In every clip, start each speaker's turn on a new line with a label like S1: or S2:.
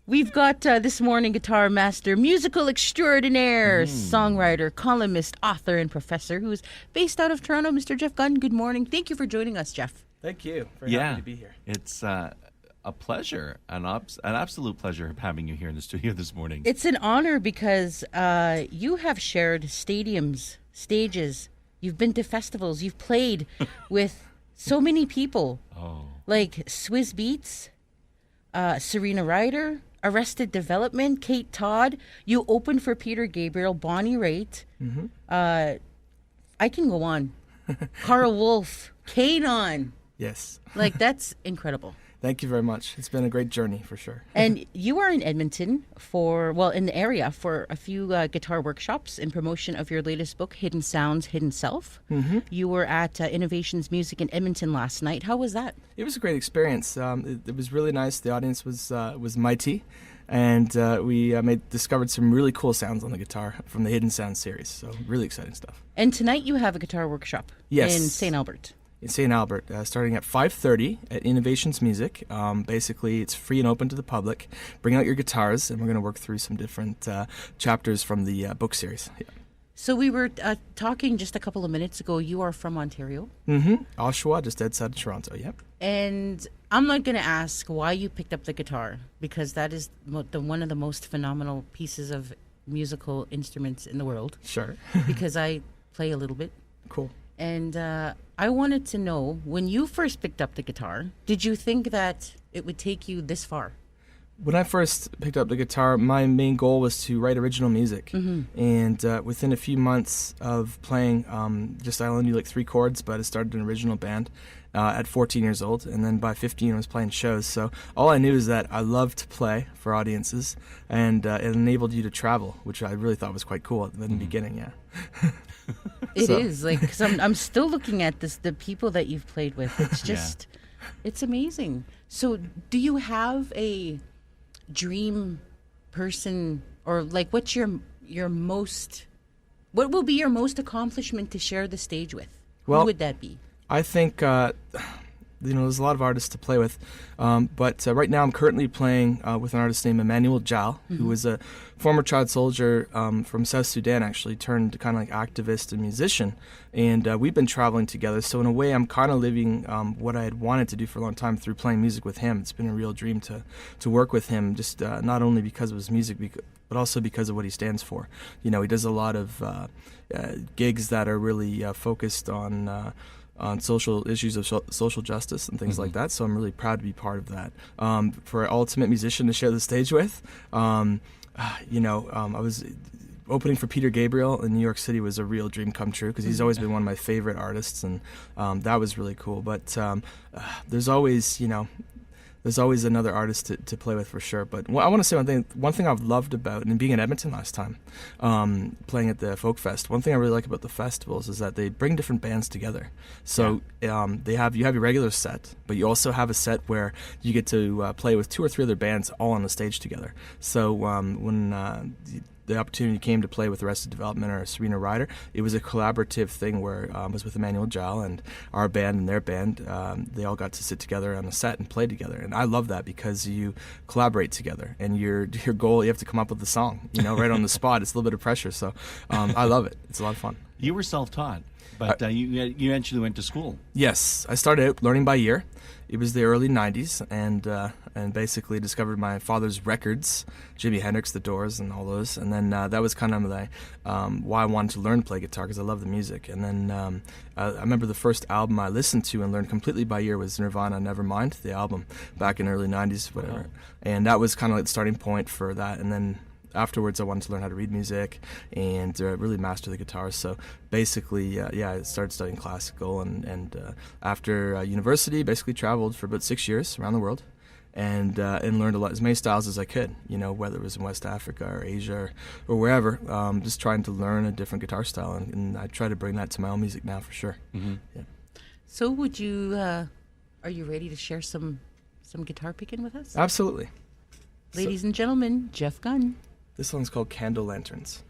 S1: We've got this morning guitar master, musical extraordinaire, songwriter, columnist, author, and professor who is based out of Toronto, Mr. Jeff Gunn. Good morning. Thank you for joining us, Jeff.
S2: Thank you. Very happy to be here.
S3: It's a pleasure, an absolute pleasure having you here in the studio this morning.
S1: It's an honor because you have shared stadiums, stages. You've been to festivals. You've played with so many people, like Swizz Beatz, Serena Ryder, Arrested Development, Kate Todd. You opened for Peter Gabriel, Bonnie Raitt. I can go on. Carl Wolf, Kanon.
S2: Yes.
S1: Like, that's incredible.
S2: Thank you very much. It's been a great journey for sure.
S1: And you are in Edmonton in the area for a few guitar workshops in promotion of your latest book, Hidden Sounds, Hidden Self. You were at Innovations Music in Edmonton last night. How was that?
S2: It was a great experience. It was really nice. The audience was mighty, and we discovered some really cool sounds on the guitar from the Hidden Sounds series. So really exciting stuff.
S1: And tonight you have a guitar workshop in St. Albert.
S2: In St. Albert, starting at 5:30 at Innovations Music. Basically, it's free and open to the public. Bring out your guitars, and we're going to work through some different chapters from the book series. Yeah.
S1: So we were talking just a couple of minutes ago. You are from Ontario.
S2: Oshawa, just outside of Toronto, yep.
S1: And I'm not going to ask why you picked up the guitar, because that is one of the most phenomenal pieces of musical instruments in the world.
S2: Sure.
S1: Because I play a little bit.
S2: Cool.
S1: And I wanted to know, when you first picked up the guitar, did you think that it would take you this far?
S2: When I first picked up the guitar, my main goal was to write original music. And within a few months of playing, I only knew like 3 chords, but I started an original band at 14 years old. And then by 15, I was playing shows. So all I knew is that I loved to play for audiences, and it enabled you to travel, which I really thought was quite cool in the beginning, yeah.
S1: It is, like, cause I'm still looking at the people that you've played with. It's just, it's amazing. So do you have a dream person, or like what will be your most accomplishment to share the stage with?
S2: Well,
S1: who would that be?
S2: I think there's a lot of artists to play with, but right now I'm currently playing with an artist named Emmanuel Jal, who was a former child soldier from South Sudan, actually turned kind of like activist and musician, and we've been traveling together. So in a way, I'm kind of living what I had wanted to do for a long time through playing music with him. It's been a real dream to work with him, just not only because of his music, but also because of what he stands for. You know, he does a lot of gigs that are really focused on social issues of social justice and things like that. So I'm really proud to be part of that. For an ultimate musician to share the stage with, I was opening for Peter Gabriel in New York City was a real dream come true, because he's always been one of my favorite artists, and that was really cool. But there's always another artist to play with for sure. But I want to say one thing I've loved about, and being in Edmonton last time, playing at the Folk Fest, one thing I really like about the festivals is that they bring different bands together. So you have your regular set, but you also have a set where you get to play with 2 or 3 other bands all on the stage together. So when the opportunity came to play with Arrested Development or Serena Ryder, it was a collaborative thing where I was with Emmanuel Jal and our band and their band. They all got to sit together on a set and play together, and I love that because you collaborate together, and your goal, you have to come up with the song, right on the spot. It's a little bit of pressure, so I love it. It's a lot of fun.
S3: You were self-taught, but you actually went to school.
S2: Yes, I started out learning by ear. It was the early 90s, and basically discovered my father's records, Jimi Hendrix, The Doors, and all those. And then that was kind of why I wanted to learn to play guitar, because I love the music. And then I remember the first album I listened to and learned completely by ear was Nirvana, Nevermind, the album, back in the early 90s, whatever. Oh. And that was kind of like the starting point for that. And then afterwards, I wanted to learn how to read music and really master the guitar. So basically, I started studying classical, and after university, basically traveled for about 6 years around the world, and learned as many styles as I could. Whether it was in West Africa or Asia or wherever, just trying to learn a different guitar style, and I try to bring that to my own music now for sure. Yeah.
S1: So, are you ready to share some guitar picking with us?
S2: Absolutely.
S1: Ladies and gentlemen, Jeff Gunn.
S2: This one's called Candle Lanterns.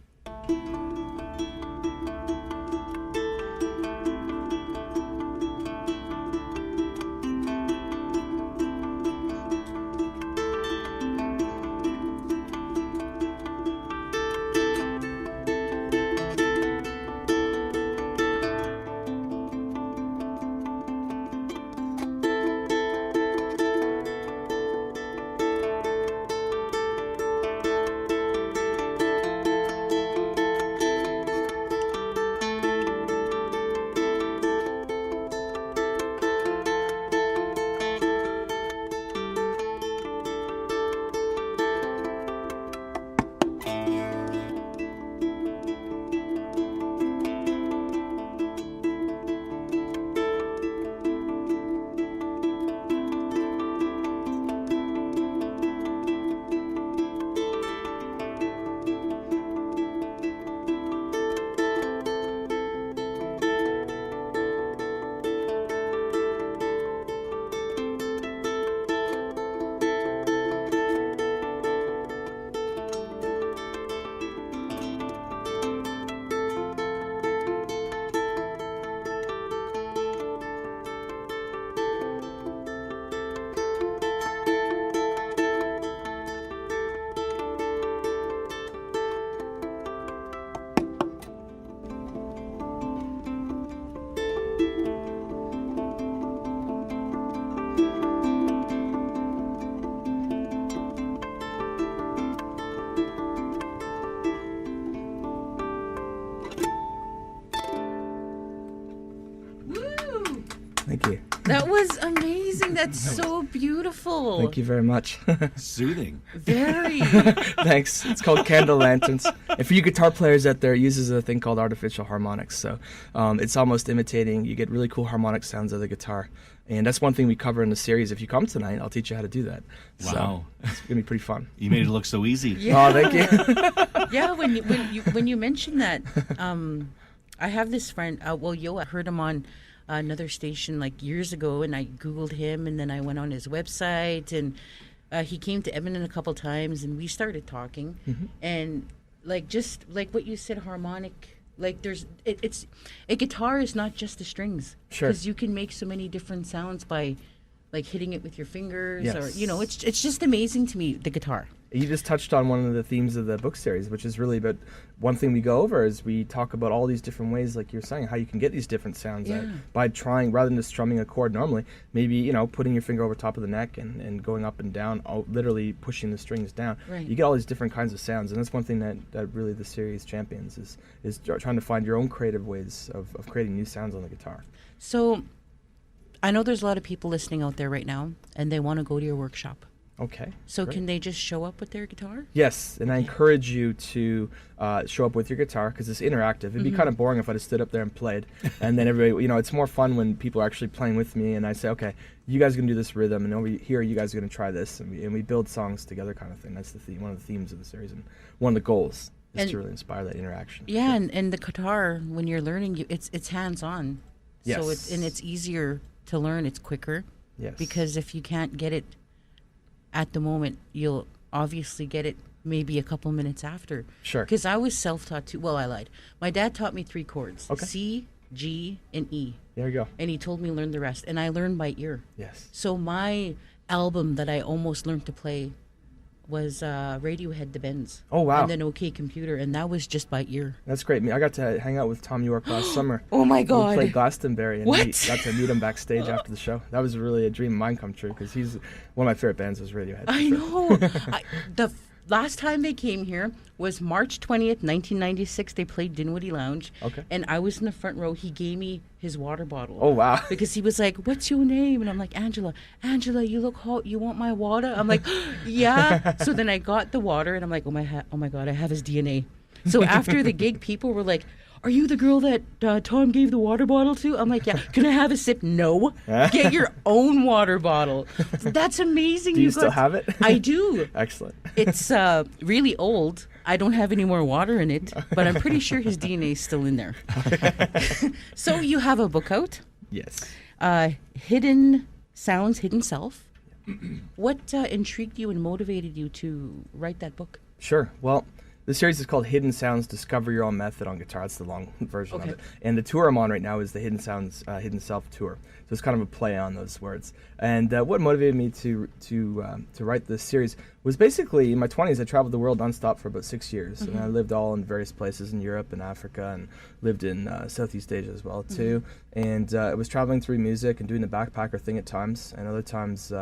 S1: That was amazing. That's so beautiful.
S2: Thank you very much.
S3: Soothing.
S1: Very.
S2: Thanks. It's called Candle Lanterns. And for you guitar players out there, it uses a thing called artificial harmonics. So it's almost imitating. You get really cool harmonic sounds of the guitar. And that's one thing we cover in the series. If you come tonight, I'll teach you how to do that.
S3: Wow.
S2: So it's going to be pretty fun.
S3: You made it look so easy.
S1: Yeah.
S2: Oh, thank you.
S1: Yeah, when you mentioned that, I have this friend. I heard him on another station like years ago, and I Googled him, and then I went on his website, and he came to Edmonton a couple times, and we started talking, and just like what you said, harmonic. Like it's a guitar is not just the strings,
S2: Sure.
S1: because you can make so many different sounds by like hitting it with your fingers,
S2: Yes.
S1: or it's just amazing to me, the guitar.
S2: You just touched on one of the themes of the book series, which is really about one thing we go over is we talk about all these different ways, like you're saying, how you can get these different sounds out by trying, rather than just strumming a chord normally, maybe, putting your finger over top of the neck and going up and down, literally pushing the strings down.
S1: Right.
S2: You get all these different kinds of sounds, and that's one thing that really the series champions is trying to find your own creative ways of creating new sounds on the guitar.
S1: So I know there's a lot of people listening out there right now, and they want to go to your workshop.
S2: Okay.
S1: So
S2: great.
S1: can they just show up with their guitar?
S2: Yes, and I encourage you to show up with your guitar because it's interactive. It'd be kind of boring if I just stood up there and played, and then everybody, it's more fun when people are actually playing with me, and I say, okay, you guys are gonna do this rhythm, and over here, you guys are gonna try this, and we build songs together, kind of thing. That's the theme, one of the themes of the series, and one of the goals is to really inspire that interaction.
S1: Yeah, and the guitar, when you're learning, it's hands-on.
S2: Yes.
S1: So it's easier to learn. It's quicker.
S2: Yes.
S1: Because if you can't get it at the moment, you'll obviously get it maybe a couple minutes after.
S2: Sure.
S1: Because I was self-taught too. Well, I lied. My dad taught me 3 chords.
S2: Okay.
S1: C, G, and E.
S2: There you go.
S1: And he told me to learn the rest. And I learned by ear.
S2: Yes.
S1: So my album that I almost learned to play was Radiohead, The Bends.
S2: Oh, wow.
S1: And then OK Computer. And that was just by ear.
S2: That's great. I got to hang out with Tom York last summer.
S1: Oh, my God.
S2: We played Glastonbury, and
S1: What?
S2: got to meet him backstage after the show. That was really a dream of mine come true because he's one of my favorite bands was Radiohead. for
S1: I
S2: sure.
S1: know. The last time they came here was March 20th, 1996. They played Dinwiddie Lounge.
S2: Okay.
S1: And I was in the front row. He gave me his water bottle.
S2: Oh, wow.
S1: Because he was like, "What's your name?" And I'm like, "Angela. Angela, you look hot. You want my water?" I'm like, "Yeah." So then I got the water, and I'm like, oh my God, I have his DNA. So after the gig, people were like, "Are you the girl that Tom gave the water bottle to?" I'm like, "Yeah." "Can I have a sip?" "No." "Get your own water bottle." That's amazing.
S2: Do you still have it?
S1: I do.
S2: Excellent.
S1: It's really old. I don't have any more water in it, but I'm pretty sure his DNA is still in there. So you have a book out,
S2: Yes.
S1: Hidden Sounds, Hidden Self. What intrigued you and motivated you to write that book?
S2: Sure. Well, the series is called Hidden Sounds, Discover Your Own Method on Guitar. That's the long version of it. And the tour I'm on right now is the Hidden Sounds, Hidden Self tour. So it's kind of a play on those words. And what motivated me to write this series was basically in my 20s, I traveled the world nonstop for about 6 years. And I lived all in various places in Europe and Africa and lived in Southeast Asia as well, too. And I was traveling through music and doing the backpacker thing at times. And other times,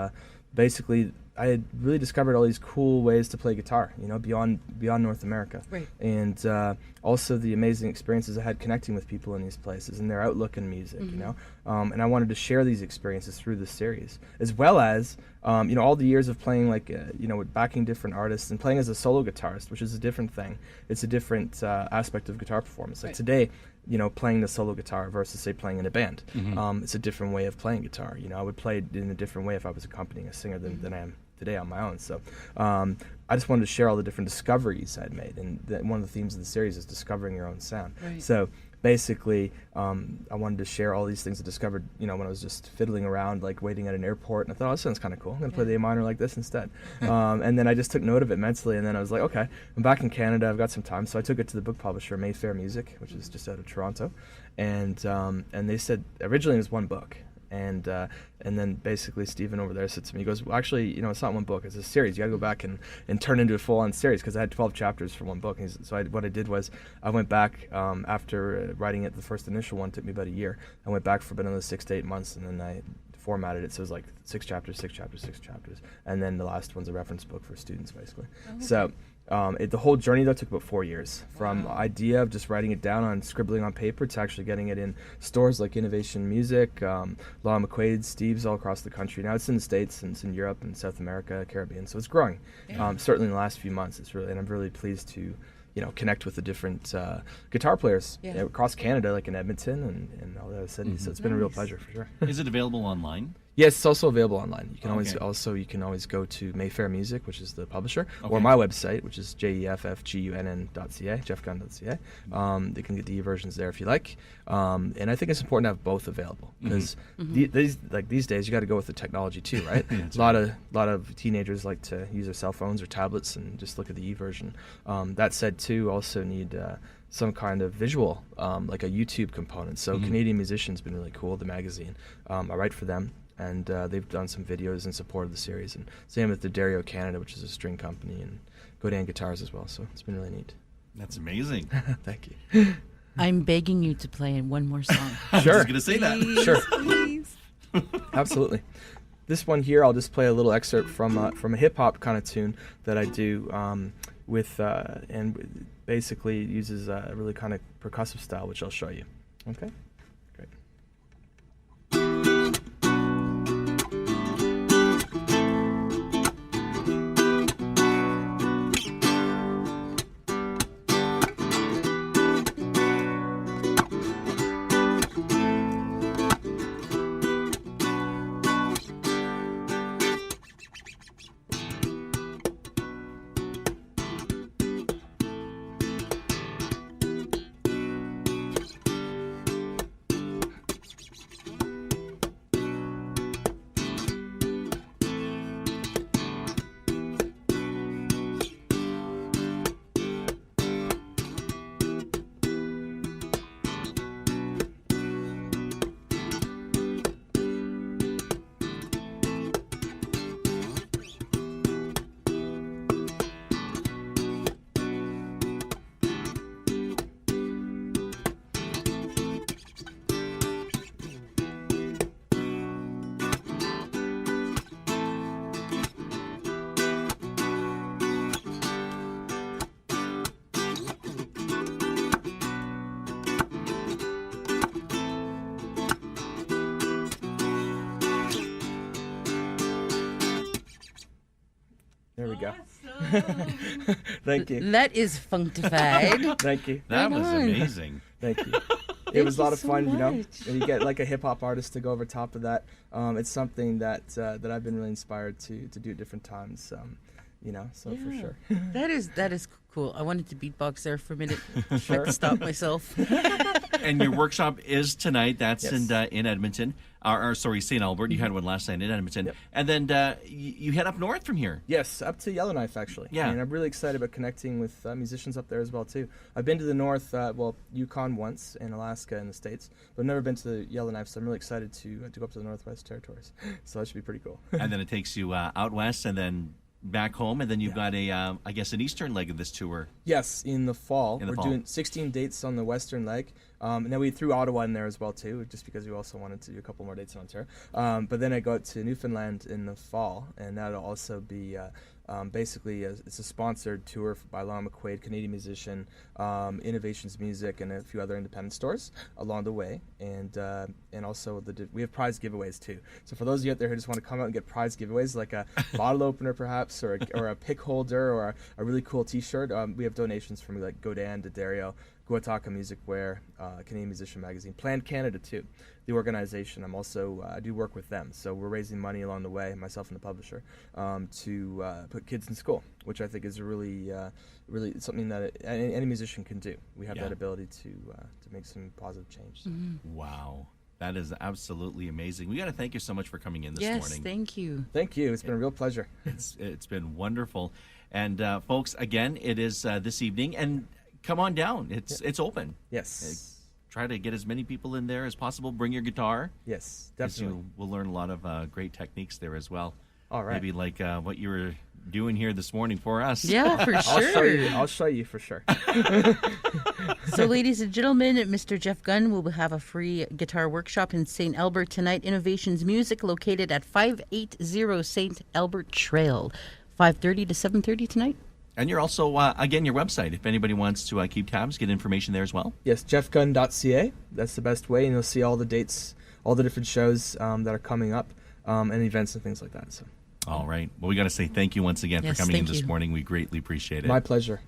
S2: basically, I had really discovered all these cool ways to play guitar, beyond North America.
S1: Right.
S2: And also the amazing experiences I had connecting with people in these places and their outlook in music, and I wanted to share these experiences through this series, as well as, all the years of playing with backing different artists and playing as a solo guitarist, which is a different thing. It's a different aspect of guitar performance. Like today, playing the solo guitar versus, say, playing in a band. It's a different way of playing guitar. I would play it in a different way if I was accompanying a singer than I am today on my own. So I just wanted to share all the different discoveries I'd made. And one of the themes of the series is discovering your own sound. Right. So basically, I wanted to share all these things I discovered, when I was just fiddling around, like waiting at an airport. And I thought, oh, that sounds kind of cool. I'm going to play the A minor like this instead. And then I just took note of it mentally. And then I was like, okay, I'm back in Canada. I've got some time. So I took it to the book publisher, Mayfair Music, which is just out of Toronto. And they said originally it was one book. And then basically Stephen over there said to me, he goes, well, actually, it's not one book, it's a series. You got to go back and turn into a full-on series, because I had 12 chapters for one book. And what I did was I went back after writing it. The first initial one took me about a year. I went back for about another 6 to 8 months, and then formatted it so it's like 6 chapters, 6 chapters, 6 chapters, and then the last one's a reference book for students, basically. So the whole journey though took about 4 years, from idea of just writing it down on scribbling on paper to actually getting it in stores like Innovation Music, Law McQuaid, Steve's all across the country. Now it's in the States and it's in Europe and South America, Caribbean, so it's growing. Certainly in the last few months, and I'm really pleased to connect with the different guitar players across Canada, like in Edmonton and all the other cities. So it's been a real pleasure for sure.
S3: Is it available online?
S2: Yes, it's also available online. You can always go to Mayfair Music, which is the publisher, or my website, which is jeffgunn.ca, jeffgunn.ca. They can get the e-versions there if you like. And I think it's important to have both available because these days you got to go with the technology too, right? A lot of teenagers like to use their cell phones or tablets and just look at the e-version. That said, too, also need some kind of visual, like a YouTube component. So Canadian Musician's been really cool, the magazine. I write for them. And they've done some videos in support of the series. And same with the Dario Canada, which is a string company, and Godin Guitars as well. So it's been really neat.
S3: That's amazing.
S2: Thank you.
S1: I'm begging you to play one more song.
S3: Sure. I was going to say that.
S2: Sure.
S1: Please.
S2: Absolutely. This one here, I'll just play a little excerpt from a hip-hop kind of tune that I do and basically it uses a really kind of percussive style, which I'll show you. Okay? Great. There we go. Thank you.
S1: That is functified.
S2: Thank you.
S3: That was amazing.
S2: Thank you. It was a lot of
S1: so
S2: fun,
S1: much.
S2: and you get like a hip hop artist to go over top of that. It's something that I've been really inspired to do at different times. So for sure.
S1: That is cool. I wanted to beatbox there for a minute.
S2: Sure.
S1: Had to stop myself.
S3: And your workshop is tonight. That's
S2: Yes.
S3: in Edmonton. St. Albert. You had one last night in Edmonton.
S2: Yep.
S3: And then you head up north from here.
S2: Yes, up to Yellowknife actually.
S3: Yeah.
S2: And I'm really excited about connecting with musicians up there as well too. I've been to the north, Yukon once, and Alaska in the States, but I've never been to Yellowknife, so I'm really excited to go up to the Northwest Territories. So that should be pretty cool.
S3: And then it takes you out west and then back home. And then you've got an eastern leg of this tour.
S2: Yes, in the fall.
S3: In the
S2: We're
S3: fall.
S2: doing 16 dates on the western leg. And then we threw Ottawa in there as well, too, just because we also wanted to do a couple more dates in Ontario. But then I go to Newfoundland in the fall, and that'll also be basically it's a sponsored tour by Law McQuaid, Canadian Musician, Innovations Music, and a few other independent stores along the way. And also we have prize giveaways, too. So for those of you out there who just want to come out and get prize giveaways, like a bottle opener perhaps, or a pick holder, or a really cool T-shirt, we have donations from like Godin to Dario, Guataka Music Wear, Canadian Musician Magazine, Planned Canada too. The organization, I do work with them, so we're raising money along the way, myself and the publisher, to put kids in school, which I think is really something that any musician can do. We have that ability to make some positive change. So.
S1: Mm-hmm.
S3: Wow. That is absolutely amazing. We got to thank you so much for coming in this
S1: Yes,
S3: morning.
S1: thank you.
S2: Thank you. It's been a real pleasure.
S3: It's been wonderful. And folks, again, it is this evening, and come on down. It's open.
S2: Yes.
S3: Try to get as many people in there as possible. Bring your guitar.
S2: Yes,
S3: 'Cause
S2: definitely.
S3: you will learn a lot of great techniques there as well.
S2: All right.
S3: Maybe like what you were doing here this morning for us.
S1: Yeah, for sure.
S2: I'll show you for sure.
S1: So, ladies and gentlemen, Mr. Jeff Gunn will have a free guitar workshop in St. Albert tonight. Innovations Music, located at 580 St. Albert Trail, 5:30 to 7:30 tonight.
S3: And you're also, again, your website, if anybody wants to keep tabs, get information there as well.
S2: Yes, jeffgunn.ca. That's the best way, and you'll see all the dates, all the different shows that are coming up, and events and things like that. So.
S3: All right. Well, we got to say thank you once again for coming in this morning. We greatly appreciate it.
S2: My pleasure.